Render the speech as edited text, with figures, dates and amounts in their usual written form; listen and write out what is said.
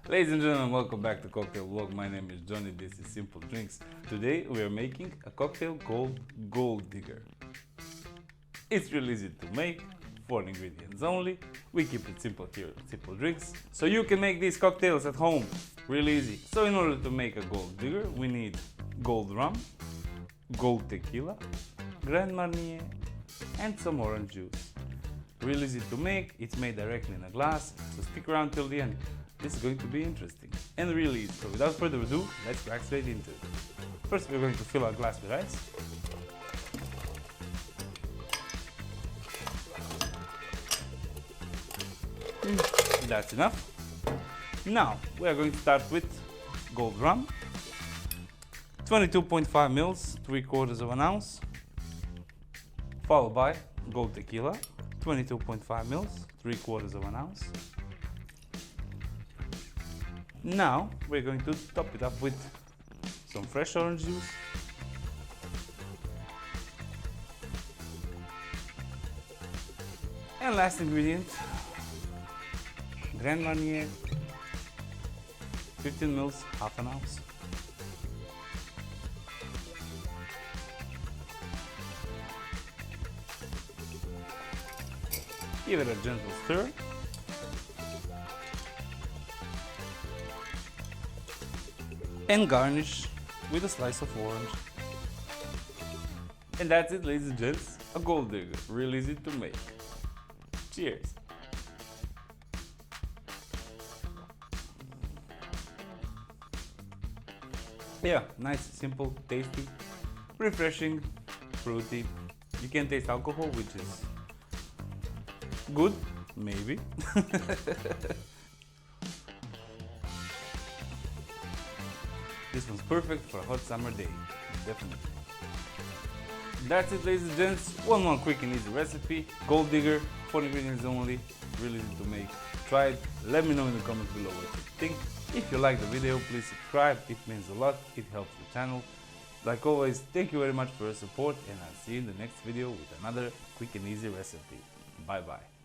Ladies and gentlemen, welcome back to Cocktail Vlog. My name is Johnny, this is Simple Drinks. Today we are making a cocktail called Gold Digger. It's really easy to make, 4 ingredients only. We keep it simple here at Simple Drinks. So you can make these cocktails at home, really easy. So in order to make a Gold Digger, we need gold rum, gold tequila, Grand Marnier, and some orange juice. Really easy to make, it's made directly in a glass, so stick around till the end. This is going to be interesting and really easy. So without further ado, let's crack straight into it. First we're going to fill our glass with ice. That's enough. Now we are going to start with gold rum. 22.5 mils, 3/4 of an ounce. Followed by gold tequila. 22.5 mils, 3/4 of an ounce. Now we're going to top it up with some fresh orange juice, and last ingredient, Grand Marnier, 15 mils, half an ounce. Give it a gentle stir. And garnish with a slice of orange. And that's it, ladies and gents, a Gold Digger, real easy to make. Cheers! Yeah, nice, simple, tasty, refreshing, fruity. You can taste alcohol, which is good, maybe. This one's perfect for a hot summer day, definitely. That's it, ladies and gents. One more quick and easy recipe. Gold Digger, 4 ingredients only, really easy to make. Try it. Let me know in the comments below what you think. If you like the video, please subscribe. It means a lot. It helps the channel. Like always, thank you very much for your support, and I'll see you in the next video with another quick and easy recipe. Bye bye.